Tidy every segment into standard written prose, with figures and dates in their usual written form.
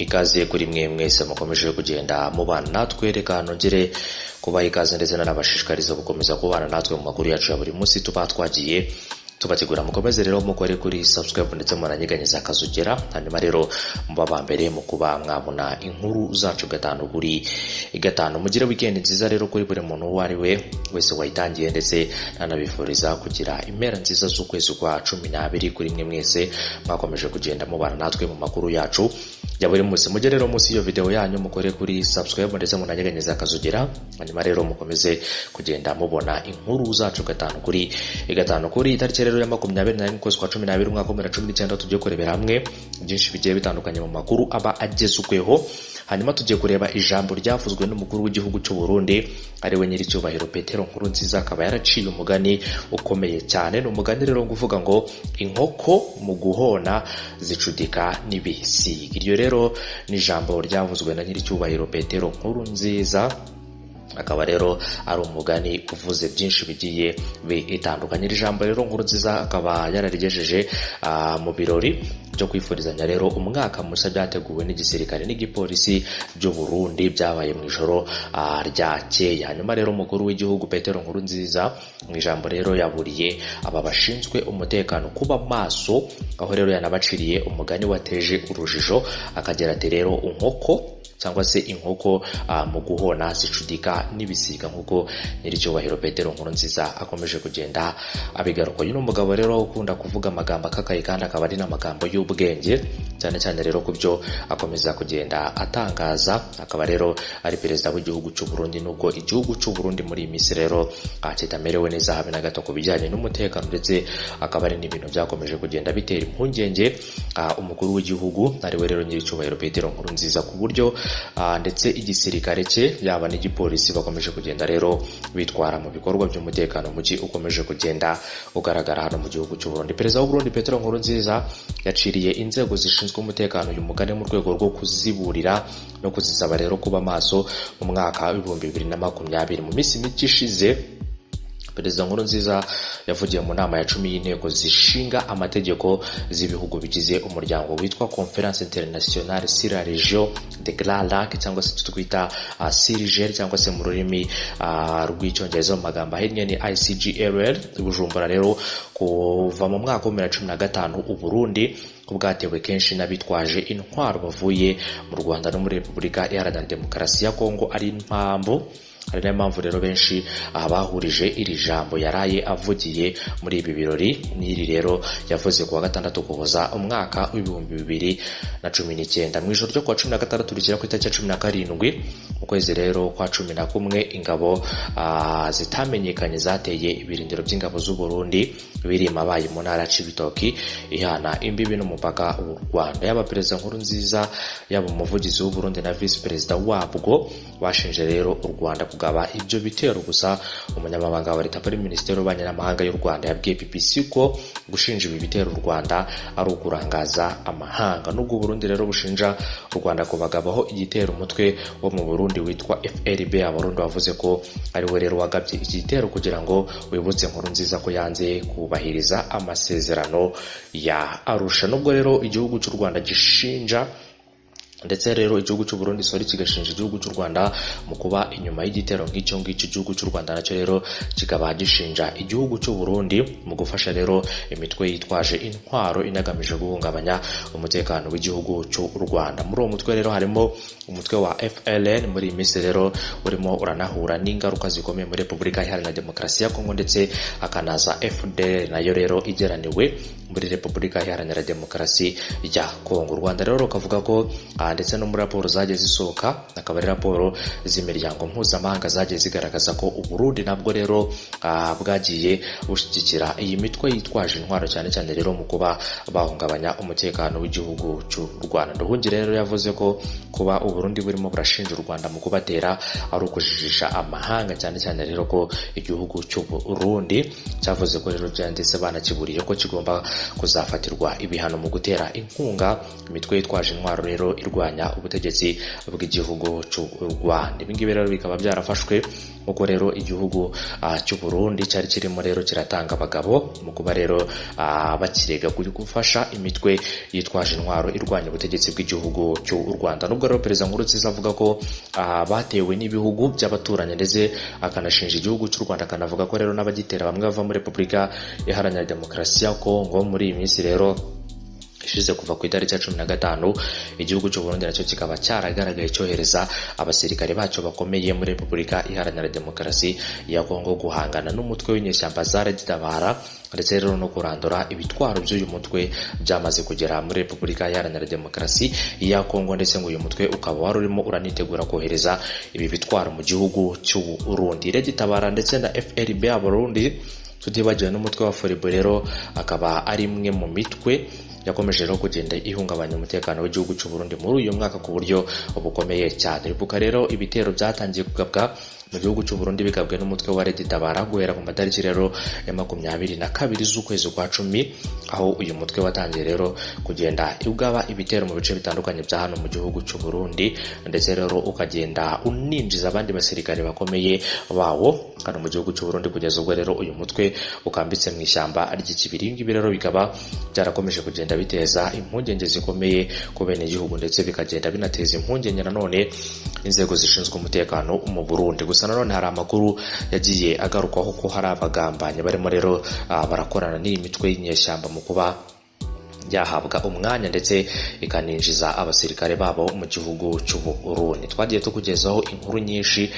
ikaze kuri mwe mwese mukomeje kugenda mubana natwe, reka nongere kubaha ikaze ndetse nanabashishikariza gukomeza kubana natwe mu makuru yacu ya buri munsi tuba twagiye tubategura. Mukomeze rero mukore kuri subscribe ndetse muranyeganyeza akazugera, hanyuma rero mubaba mbere mu kuba mwabona inkuru zacu gatanu kuri gatanu. Mugire weekend nziza rero kuri buri muntu uwo ari we wese wayitangiye, ndetse nanabifuriza kugira impera nziza z'ukwezi kwa 12 kuri mwe mwese mwakomeje kugenda mubana natwe mu makuru yacu ya buri munsi. Mugire rero munsi iyo video yanyu mukore kuri subscribe ndetse munanyeganyeza akazugera, hanyuma rero mukomeze kugenda mubona inkuru zacu gatanu kuri gatanu. Kuri itariki rero ya 24 kwezi kwa 12 umwaka wa 2019 tugiye kurebera hamwe byinshi bigiye bitandukanye mu makuru aba agezweho. Hanyuma tugiye kureba ijambo ryavuzwe n'umukuru w'igihugu cy'u Burundi ari we nyiricyubahiro Petero Nkurunziza, akaba yaraciye umugani ukomeye cyane. N'umugani rero nguvuga ngo inkoko mu guhona zicudika n'ibisiga. Iryo rero ni ijambo ryavuzwe na nyiricyubahiro Petero Nkurunziza, akaba rero ari umugani uvuze byinshi bigiye bitandukanye. Iri jambo rero Nkurunziza akaba yararigejeje mu birori byo kwifurizanya rero umwaka mushya byateguwe n'igisirikare n'igipolisi by'u Burundi byabaye mu ijoro ryakeye. Hanyuma rero umukuru w'igihugu Petero Nkurunziza mu ijambo rero yaburiye aba bashinzwe umutekano kuba maso, aho rero yanabaciriye umugani wateje urujijo akagira ati rero inkoko cyangwa se inkoko mu guhona zicudika n'ibisiga, nk'uko nyiricyubahiro Petero Nkurunziza akomeje kugenda abigaruka. Uyu n'umugabo rero ukunda kuvuga amagambo akakaye kandi akaba ari n'amagambo y'ubwenge cyane cyane rero kubyo akomeza kugenda atangaza. Akaba rero ari perezida w'igihugu cy'u Burundi, nubwo igihugu cy'u Burundi muri iyi minsi rero kitamerewe neza habe na gato ku bijyanye n'umutekano, ndetse akaba ari n'ibintu byakomeje kugenda bitera impungenge umukuru w'igihugu ari we rero nyiricyubahiro Petero Nkurunziza, ku buryo ndetse igisirikare cye yaba n'igipolisi bakomeje kugenda rero bitwara mu bikorwa by'umutekano muke ukomeje kugenda ugaragara hano mu gihugu cy'u Burundi. Perezida w'u Burundi Petero Nkurunziza yaciriye inzego zishinzwe umutekano uyu mugani mu rwego rwo kuziburira no kuzisaba rero kuba maso mu mwaka wa 2020. Mu minsi mike ishize Perezida Nkurunziza yavugiye mu nama ya 10 y'inteko zishinga amategeko z'ibihugu bigize umuryango witwa Conference Internationale sur la Région de Grand Lac, cyangwa se twita CIRGL cyangwa se mu rurimi rw'icyongereza mu magambo ahinnye ni ICGLR. Bujumbura rero kuva mu mwaka wa 2015 u Burundi bwatewe kenshi n'abitwaje intwaro bavuye mu Rwanda no muri Repubulika Iharanira Demokarasi ya Kongo. Ari nayo mpamvu rero benshi bahurije iri jambo yaraye avugiye muri ibi birori. N'iri rero yavuze kuwa 6 Ukuboza umwaka wa 2019 mu ijoro ryo kuwa 16 rikira ku itariki ya 17 mu kwezi rero kwa 11 ingabo zitamenyekanye zateye ibirindiro by'ingabo z'u Burundi biri mabaye mu ntara Cibitoki ihana imbibi n'umupaka w'u Rwanda. Yaba Perezida Nkurunziza yaba umuvugizi w'u Burundi na Vice Perezida wabwo bashinje rero u Rwanda kugaba ibyo bitero. Gusa umunyamabanga wa leta muri Minisiteri y'Ububanyi n'Amahanga y'u Rwanda yabwiye BBC ko gushinja ibi bitero u Rwanda ari ukurangaza amahanga. Nubwo u Burundi rero bushinja u Rwanda kubagabaho igitero, umutwe wo mu Burundi witwa FRB Abarundi wavuze ko ari we rero wagabye igitero kugira ngo wibutse Nkurunziza ko yanze kubahiriza amasezerano ya Arusha. Nubwo rero igihugu cy'u Rwanda gishinja ndetse rero igihugu cy'u Burundi kigashinja igihugu cy'u Rwanda mu kuba inyuma y'igitero ngicyo igihugu cy'u Rwanda nacyo rero kikaba gishinja igihugu cy'u Burundi mu gufasha rero imitwe yitwaje intwaro inagamije guhungabanya umutekano w'igihugu cy'u Rwanda. Muri uwo mutwe rero harimo umutwe wa FLN muri iyi minsi rero urimo uranahura n'ingaruka zikomeye muri Repubulika Iharanira Demokarasi ya Kongo, ndetse akanaza FDL nayo rero igeraniwe muri Repubulika Iharanira Demokarasi ya Kongo. U Rwanda rero rukavuga ko ndetse no muri raporo zagiye zisohoka, akaba ari raporo z'imiryango mpuzamahanga zagiye zigaragaza ko u Burundi nabwo rero bwagiye bushyigikira iyi mitwe yitwaje intwaro cyane cyane rero mu kuba bahungabanya umutekano w'igihugu cy'u Rwanda. Nduhungi rero yavuze ko kuba u Burundi burimo burashinja u Rwanda mu kubatera ari ukujijisha amahanga, cyane cyane rero ko igihugu cy'u Burundi cyavuze ko rero cyanditse banakiburiye ko kigomba kuzafatirwa ibihano mu gutera inkunga imitwe yitwaje intwaro rero irwanya ubutegetsi bw'igihugu cy'u Rwanda. Ibi ngibi rero bikaba byarafashwe uko rero igihugu cy'u Burundi cyari kirimo rero kiratanga abagabo mu kuba rero bakirega gufasha imitwe yitwaje intwaro irwanya ubutegetsi bw'igihugu cy'u Rwanda. Nubwo rero Perezida Nkurunziza avuga ko batewe n'ibihugu by'abaturanyi ndetse akanashinja igihugu cy'u Rwanda, akanavuga ko rero n'abagitera bamwe bava muri Repubulika Iharanira Demokarasi ya Kongo. Muri iyi minsi rero ishize kuva ku itariki ya 15 igihugu cy'u Burundi nacyo kikaba cyaragaragaye cyohereza abasirikare bacyo bakomeye muri Repubulika Iharanira Demokarasi ya Kongo guhangana n'umutwe w'inyeshyamba zaragitabara ndetse rero no kurandura ibitwaro by'uyu mutwe byamaze kugera muri Repubulika Iharanira Demokarasi ya Kongo, ndetse ngo uyu mutwe ukaba wari urimo uranitegura kohereza ibi bitwaro mu gihugu cy'u Burundi. Regitabara ndetse na FRB ya Burundi, tutibagiwe n'umutwe wa FRB rero akaba ari imwe mu mitwe yakomeje rero kugenda ihungabanya umutekano w'igihugu cy'u Burundi muri uyu mwaka ku buryo bukomeye cyane. Ibuka rero ibitero byatangiye kugabwa mu gihugu cy'u Burundi bigabwe n'umutwe wa Regitabara guhera ku matariki rero ya 22 z'ukwezi kwa 10, aho uyu mutwe watangiye rero kugenda ugaba ibitero mu bice bitandukanye bya hano mu gihugu cy'u Burundi, ndetse rero ukagenda uninjiza abandi basirikare bakomeye bawo hano mu gihugu cy'u Burundi, kugeza ubwo rero uyu mutwe ukambitse mu ishyamba ry'ikibiri. Ibi rero bikaba byarakomeje kugenda biteza impungenge zikomeye ku bene gihugu, ndetse bikagenda binateza impungenge nanone inzego zishinzwe umutekano mu Burundi. Gusa nanone hari amakuru yagiye agarukwaho ko hari abagambanyi barimo rero barakorana n'iyi mitwe y'inyeshyamba mu kuba yahabwa umwanya ndetse ikaninjiza abasirikare babo mu gihugu cy'u Burundi. Twagiye tukugezaho inkuru nyinshi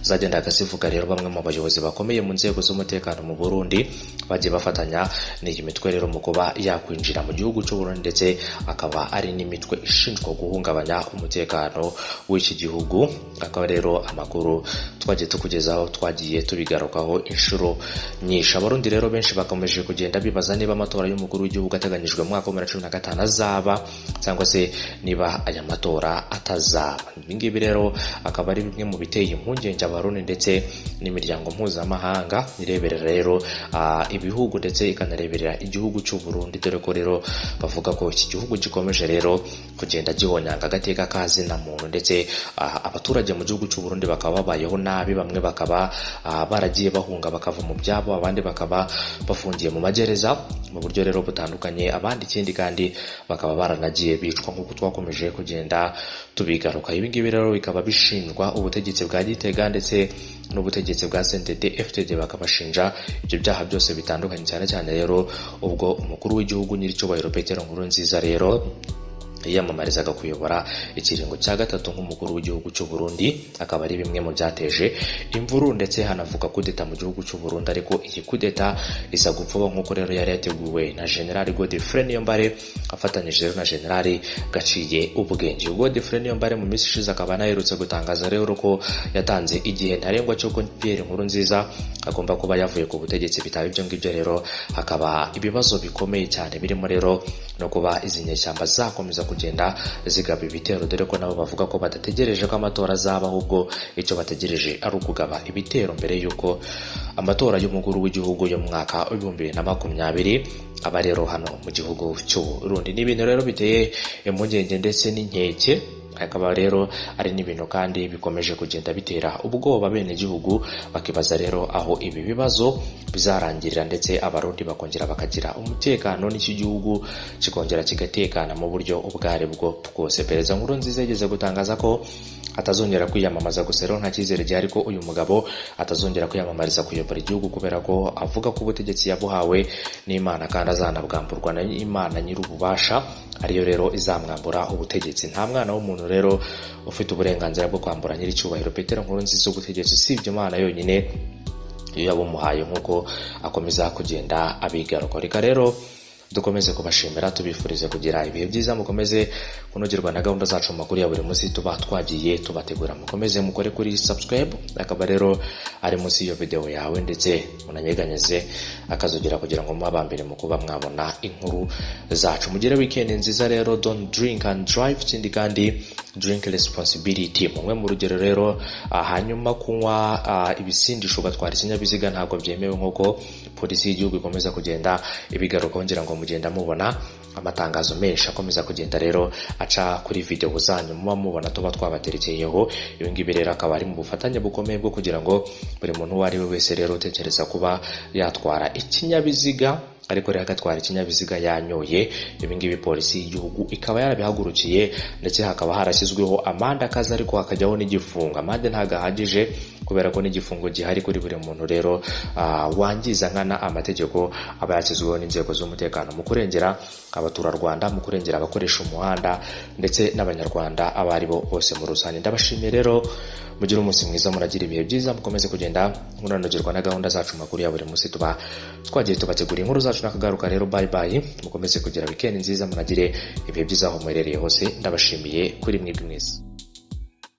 zagendaga zivuga rero bamwe mu bayobozi bakomeye mu nzego z'umutekano mu Burundi bagiye bafatanya n'iyi mitwe rero mu kuba yakwinjira mu gihugu cy'u Burundi, ndetse akaba ari n'imitwe ishinzwe guhungabanya umutekano w'iki gihugu. Akaba rero amakuru twagiye tukugezaho twagiye tubigarukaho inshuro nyinshi. Abarundi rero benshi bakomeje kugenda bibaza niba amatora y'umukuru w'igihugu ateganyijwe mu mwaka 2015 azaba cyangwa se niba aya matora atazaba. Ibi ngibi rero akaba ari bimwe mu biteye impungenge Abarundi ndetse n'imiryango mpuzamahanga ireberera rero ibihugu ndetse ikanareberera igihugu cy'u Burundi, dore ko rero bavuga ko iki gihugu gikomeje rero kugenda gihonyanga agateka kazina muntu, ndetse abaturage mu gihugu cy'u Burundi bakaba babayeho nabi. Bamwe bakaba baragiye bahunga bakava mu byabo, abandi bakaba bafungiye mu magereza mu buryo rero butandukanye, abandi kandi bakaba baranagiye bicwa nk'uko twakomeje kugenda tubigaruka. Ibi ngibi rero bikaba bishinjwa ubutegetsi bwa Gitega ndetse n'ubutegetsi bwa CNDD FDD, bakabashinja ibyo byaha byose bitandukanye, cyane cyane rero ubwo umukuru w'igihugu nyiricyubahiro Petero Nkurunziza rero yiyamamarizaga kuyobora ikiringo cya gatatu nk'umukuru w'igihugu cy'u Burundi. Akaba ari bimwe mu byateje imvuru ndetse hanavuga kudeta mu gihugu cy'u Burundi, ariko iyi kudeta iza gupfuba nk'uko rero yari yateguwe na General Godfrey Niyombare afatanyije na General Gaciye ubwenge. Godfrey Niyombare mu minsi ishize akaba anaherutse gutangaza rero ko yatanze igihe ntarengwa cyo ko Pierre Nkurunziza agomba kuba yavuye ku butegetsi. Bitaba ibyo ngibyo rero hakaba ibibazo bikomeye cyane birimo rero no kuba izi nyeshyamba zakomeza kugenda zigaba ibitero, dore ko nabo bavuga ko badategereje ko amatora azaba, ahubwo icyo bategereje ari ukugaba ibitero mbere y'uko amatora y'umukuru w'igihugu yo mu mwaka 2020 aba rero hano mu gihugu cy'u Burundi. Ni ibintu rero biteye impungenge ndetse n'inkeke, akaba rero ari n'ibintu kandi bikomeje kugenda bitera ubwoba bene gihugu, bakibaza rero aho ibi bibazo bizarangirira, ndetse Abarundi bakongera bakagira umutekano n'iki gihugu kikongera kigatekana mu buryo ubwari bwo bwose. Perezida Nkurunziza yigeze gutangaza ko atazongera kwiyamamaza, gusa rero nta cyizere gihari ko uyu mugabo atazongera kwiyamamariza kuyobora igihugu, kubera ko avuga ko ubutegetsi yabuhawe n'Imana kandi azanabwamburwa n'Imana nyir'ububasha, ariyo rero izamwambura ubutegetsi. Nta mwana w'umuntu rero ufite uburenganzira bwo kwambura nyiricyubahiro Petero Nkurunziza ubutegetsi, usibye Imana yonyine iyo yabumuhaye, nk'uko akomeza kugenda abigaruka. Reka rero dukomeze kubashimira, tubifurize kugira ibihe byiza, mukomeze kunogerwa na gahunda zacu mu makuru ya buri munsi tuba twagiye tubategura. Mukomeze mukore kuri subscribe, akaba rero ari munsi iyo video yawe, ndetse munanyeganyeze akazogera kugira ngo mubambere mu kuba mwabona inkuru zacu. Mugire weekend nziza rero, don't drink and drive, kindi kandi drink responsibility. Mumwe mu rugero rero hanyuma kunywa ibisindisho ugatwara ikinyabiziga ntabwo byemewe, nk'uko polisi y'igihugu ikomeza kugenda ibigaruka, ngira ngo mugenda mubona amatangazo menshi akomeza kugenda rero aca kuri video zanyu muba mubona tuba twabaterekeyeho. Ibi ngibi rero akaba ari mu bufatanye bukomeye bwo kugira ngo buri muntu uwo ari we wese rero utekereza kuba yatwara ikinyabiziga ariko rero agatwara ikinyabiziga yanyoye, ibi ngibi polisi y'igihugu ikaba yarabihagurukiye, ndetse hakaba harashyizweho amande akaza ariko hakajyaho n'igifungo. Amande ntagahagije kubera ko n'igifungo gihari kuri buri muntu rero wangiza nkana amategeko aba yashyizweho n'inzego z'umutekano mu kurengera abaturarwanda, mu kurengera abakoresha umuhanda ndetse n'abanyarwanda abari bo bose mu rusange. Ndabashimiye rero, mugire umunsi mwiza, muragira ibihe byiza, mukomeze kugenda munanogerwa na gahunda zacu makuru ya buri munsi tuba twagiye tubategura inkuru zacu nakagaruka rero. Bye bye, mukomeze kugira weekend nziza, munagire ibihe byiza aho muherereye hose. Ndabashimiye kuri mwebwe mwese.